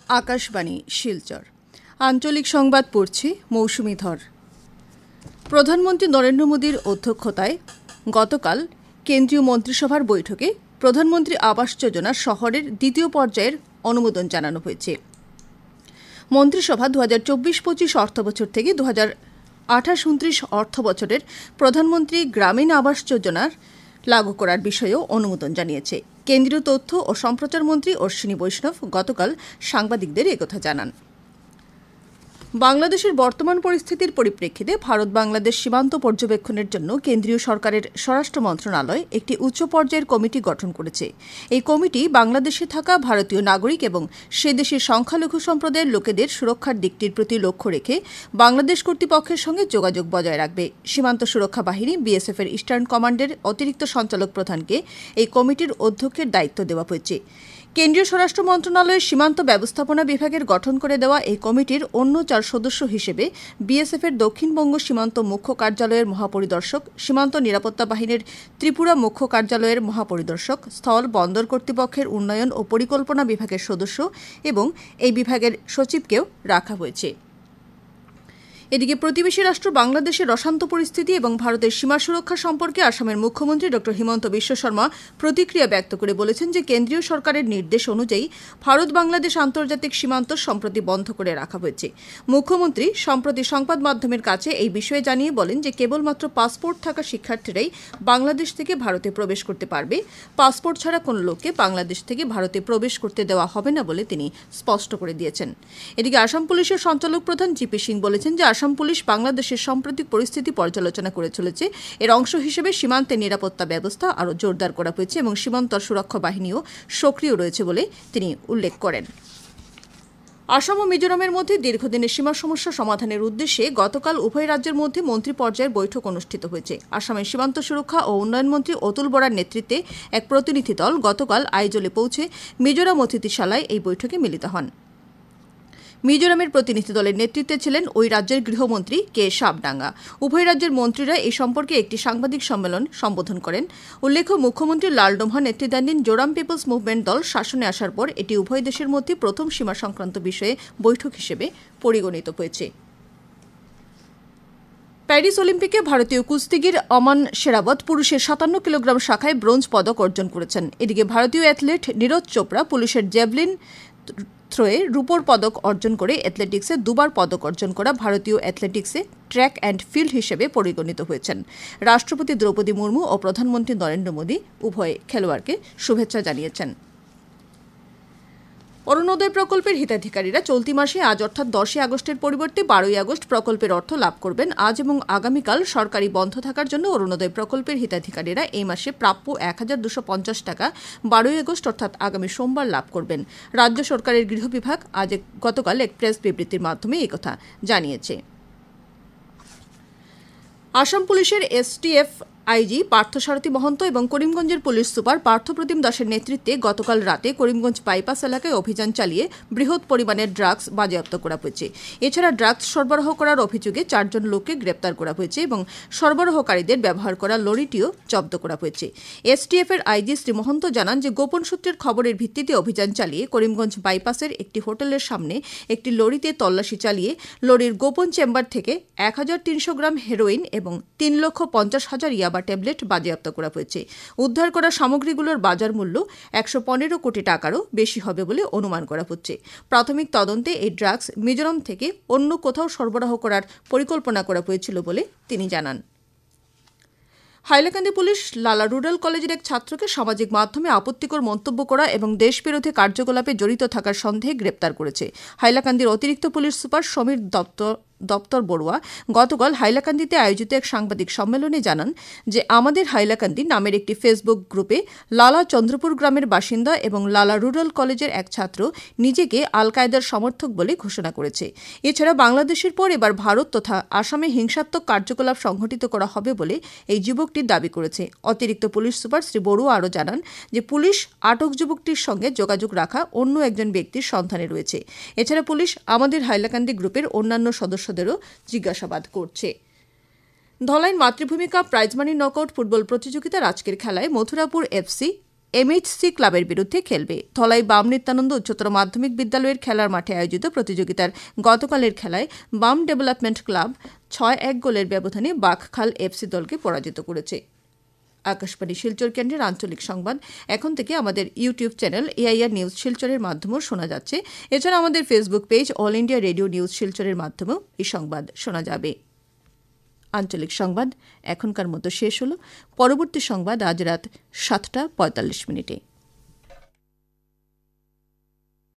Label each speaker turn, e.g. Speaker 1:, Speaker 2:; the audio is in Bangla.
Speaker 1: আকাশবাণী শিলচর আঞ্চলিক সংবাদ পড়ছি মৌসুমী ধর। প্রধানমন্ত্রী নরেন্দ্র মোদীর অধ্যক্ষতায় গতকাল কেন্দ্রীয় মন্ত্রিসভার বৈঠকে প্রধানমন্ত্রী আবাস যোজনা শহরের দ্বিতীয় পর্যায়ের অনুমোদন জানানো হয়েছে। মন্ত্রিসভা 2024-25 অর্থবছর থেকে 2028-29 অর্থবছরের প্রধানমন্ত্রী গ্রামীণ আবাস যোজনার লাগু করার বিষয়েও অনুমোদন জানিয়েছে। কেন্দ্রীয় তথ্য ও সম্প্রচার মন্ত্রী অশ্বিনী বৈষ্ণব গতকাল সাংবাদিকদের একথা জানান। বাংলাদেশের বর্তমান পরিস্থিতির পরিপ্রেক্ষিতে ভারত বাংলাদেশ সীমান্ত পর্যবেক্ষণের জন্য কেন্দ্রীয় সরকারের স্বরাষ্ট্র মন্ত্রণালয় একটি উচ্চ পর্যায়ের কমিটি গঠন করেছে। এই কমিটি বাংলাদেশে থাকা ভারতীয় নাগরিক এবং সে দেশের সংখ্যালঘু সম্প্রদায়ের লোকেদের সুরক্ষার দিকটির প্রতি লক্ষ্য রেখে বাংলাদেশ কর্তৃপক্ষের সঙ্গে যোগাযোগ বজায় রাখবে। সীমান্ত সুরক্ষা বাহিনী বিএসএফ এর ইস্টার্ন কমান্ডের অতিরিক্ত সঞ্চালক প্রধানকে এই কমিটির অধ্যক্ষের দায়িত্ব দেওয়া হয়েছে। কেন্দ্রীয় স্বরাষ্ট্র মন্ত্রণালয়ের সীমান্ত ব্যবস্থাপনা বিভাগের গঠন করে দেওয়া এই কমিটির অন্য 4 সদস্য হিসেবে বিএসএফের দক্ষিণবঙ্গ সীমান্ত মুখ্য কার্যালয়ের মহাপরিদর্শক, সীমান্ত নিরাপত্তা বাহিনীর ত্রিপুরা মুখ্য কার্যালয়ের মহাপরিদর্শক, স্থল বন্দর কর্তৃপক্ষের উন্নয়ন ও পরিকল্পনা বিভাগের সদস্য এবং এই বিভাগের সচিবকেও রাখা হয়েছে। এদিকে প্রতিবেশী রাষ্ট্র বাংলাদেশের অশান্ত পরিস্থিতি এবং ভারতের সীমা সুরক্ষা সম্পর্কে আসামের মুখ্যমন্ত্রী ড হিমন্ত বিশ্ব শর্মা প্রতিক্রিয়া ব্যক্ত করে বলেছেন যে কেন্দ্রীয় সরকারের নির্দেশ অনুযায়ী ভারত বাংলাদেশ আন্তর্জাতিক সীমান্ত সম্প্রতি বন্ধ করে রাখা হয়েছে। মুখ্যমন্ত্রী সম্প্রতি সংবাদ মাধ্যমের কাছে এই বিষয়ে জানিয়ে বলেন যে কেবলমাত্র পাসপোর্ট থাকা শিক্ষার্থীরাই বাংলাদেশ থেকে ভারতে প্রবেশ করতে পারবে। পাসপোর্ট ছাড়া কোনো লোককে বাংলাদেশ থেকে ভারতে প্রবেশ করতে দেওয়া হবে না বলে তিনি স্পষ্ট করে দিয়েছেন। এদিকে আসাম পুলিশের সঞ্চালক প্রধান জিপি সিং বলেছেন যে আসাম পুলিশ বাংলাদেশের সাম্প্রতিক পরিস্থিতি পর্যালোচনা করে চলেছে। এর অংশ হিসেবে সীমান্তে নিরাপত্তা ব্যবস্থা আরও জোরদার করা হয়েছে এবং সীমান্ত সুরক্ষা বাহিনীও সক্রিয় রয়েছে বলে তিনি উল্লেখ করেন। আসাম ও মিজোরামের মধ্যে দীর্ঘদিনের সীমা সমস্যা সমাধানের উদ্দেশ্যে গতকাল উভয় রাজ্যের মধ্যে মন্ত্রী পর্যায়ের বৈঠক অনুষ্ঠিত হয়েছে। আসামের সীমান্ত সুরক্ষা ও উন্নয়ন মন্ত্রী অতুল বরার নেতৃত্বে এক প্রতিনিধি দল গতকাল আইজলে পৌঁছে মিজোরাম অতিথিশালায় এই বৈঠকে মিলিত হন। মিজোরামের প্রতিনিধি দলের নেতৃত্বে ছিলেন ওই রাজ্যের গৃহমন্ত্রী কে সাবডাঙ্গা। উভয় রাজ্যের মন্ত্রীরা এই সম্পর্কে একটি সাংবাদিক সম্মেলন সম্বোধন করেন। উল্লেখ্য, মুখ্যমন্ত্রী লালডোমহা নেতৃত্বাধীন জোরাম পিপলস মুভমেন্ট দল শাসনে আসার পর এটি উভয় দেশের মধ্যে প্রথম সীমা সংক্রান্ত বিষয়ে বৈঠক হিসেবে পরিগণিত হয়েছে। প্যারিস অলিম্পিকে ভারতীয় কুস্তিগির অমান শেরাবত পুরুষের 57 কিলোগ্রাম শাখায় ব্রোঞ্জ পদক অর্জন করেছেন। এদিকে ভারতীয় অ্যাথলেট নীরজ চোপড়া পুলিশের জ্যাভলিন থ্রোয়ে রূপোর পদক অর্জন করে অ্যাথলেটিক্সে দুবার পদক অর্জন করা ভারতীয় অ্যাথলেটিক্সে ট্র্যাক অ্যান্ড ফিল্ড হিসেবে পরিগণিত হয়েছেন। রাষ্ট্রপতি দ্রৌপদী মুর্মু ও প্রধানমন্ত্রী নরেন্দ্র মোদী উভয় খেলোয়াড়কে শুভেচ্ছা জানিয়েছেন। অরুণোদয় প্রকল্পের হিতাধিকারীরা চলতি মাসে আজ অর্থাৎ 10 আগস্টের পরিবর্তে 12 আগস্ট প্রকল্পের অর্থ লাভ করবেন। আজ এবং আগামীকাল সরকারি বন্ধ থাকার জন্য অরুণোদয় প্রকল্পের হিতাধিকারীরা এই মাসে প্রাপ্য 1250 টাকা 12 আগস্ট অর্থাৎ আগামী সোমবার লাভ করবেন। রাজ্য সরকারের গৃহ বিভাগ গতকাল এক প্রেস বিবৃতির মাধ্যমে একথা জানিয়েছে। আসাম পুলিশের এসটিএফ আইজি পার্থসারথী মহন্ত এবং করিমগঞ্জের পুলিশ সুপার পার্থপ্রতিম দাসের নেতৃত্বে গতকাল রাতে করিমগঞ্জ বাইপাস এলাকায় অভিযান চালিয়ে বৃহৎ পরিমাণের ড্রাগস বাজেয়াপ্ত করা হয়েছে। এছাড়া ড্রাগস সরবরাহ করার অভিযোগে 4 জন লোককে গ্রেপ্তার করা হয়েছে এবং সরবরাহকারীদের ব্যবহার করা লরিটিও জব্দ করা হয়েছে। এসটিএফ এর আইজি শ্রী মহন্ত জানান যে গোপন সূত্রের খবরের ভিত্তিতে অভিযান চালিয়ে করিমগঞ্জ বাইপাসের একটি হোটেলের সামনে একটি লরিতে তল্লাশি চালিয়ে লরির গোপন চেম্বার থেকে 1300 গ্রাম হেরোইন এবং 3,50,000 ইয়াবা ট্যাবলেট বাজেয়াপ্ত করা হয়েছে। উদ্ধার করা সামগ্রীগুলোর বাজার মূল্য 115 কোটি টাকারও বেশি হবে বলে অনুমান করা হচ্ছে। প্রাথমিক তদন্তে এই ড্রাগস মিজোরাম থেকে অন্য কোথাও সরবরাহ করার পরিকল্পনা করা হয়েছিল বলে তিনি জানান। হাইলাকান্দি পুলিশ লালা রুরাল কলেজের এক ছাত্রকে সামাজিক মাধ্যমে আপত্তিকর মন্তব্য করা এবং দেশবিরোধী কার্যকলাপে জড়িত থাকার সন্দেহে গ্রেপ্তার করেছে। হাইলাকান্দির অতিরিক্ত পুলিশ সুপার সমীর দপ্তর বড়ুয়া গতকাল হাইলাকান্দিতে আয়োজিত এক সাংবাদিক সম্মেলনে জানান যে আমাদের হাইলাকান্দি নামের একটি ফেসবুক গ্রুপে লালা চন্দ্রপুর গ্রামের বাসিন্দা এবং লালা রুরাল কলেজের এক ছাত্র নিজেকে আল কায়দার সমর্থক বলে ঘোষণা করেছে। এছাড়া বাংলাদেশের পর এবার ভারত তথা আসামে হিংসাত্মক কার্যকলাপ সংঘটিত করা হবে বলে এই যুবকটি দাবি করেছে। অতিরিক্ত পুলিশ সুপার শ্রী বড়ুয়া আরও জানান যে পুলিশ আটক যুবকটির সঙ্গে যোগাযোগ রাখা অন্য একজন ব্যক্তির সন্ধানে রয়েছে। এছাড়া পুলিশ আমাদের হাইলাকান্দি গ্রুপের অন্যান্য সদস্যদেরও জিজ্ঞাসাবাদ করছে। ধলাইন মাতৃভূমি কাপ প্রাইজমানি নকআউট ফুটবল প্রতিযোগিতার আজকের খেলায় মথুরাপুর এফসি এমএইচসি ক্লাবের বিরুদ্ধে খেলবে। ধলাই বাম নিত্যানন্দ উচ্চতর মাধ্যমিক বিদ্যালয়ের খেলার মাঠে আয়োজিত প্রতিযোগিতার গতকালের খেলায় বাম ডেভেলপমেন্ট ক্লাব ৬-১ গোলের ব্যবধানে বাঘখাল এফসি দলকে পরাজিত করেছে। আকাশবাণী শিলচর কেন্দ্রের আঞ্চলিক সংবাদ এখন থেকে আমাদের ইউটিউব চ্যানেল এআইআর নিউজ শিলচরের মাধ্যমেও শোনা যাচ্ছে। এছাড়া আমাদের Facebook page all India radio news শিলচরের মাধ্যমেও এই সংবাদ শোনা যাবে। আঞ্চলিক সংবাদ এখনকার মতো শেষ হল। পরবর্তী সংবাদ আজ রাত ৭:৪৫।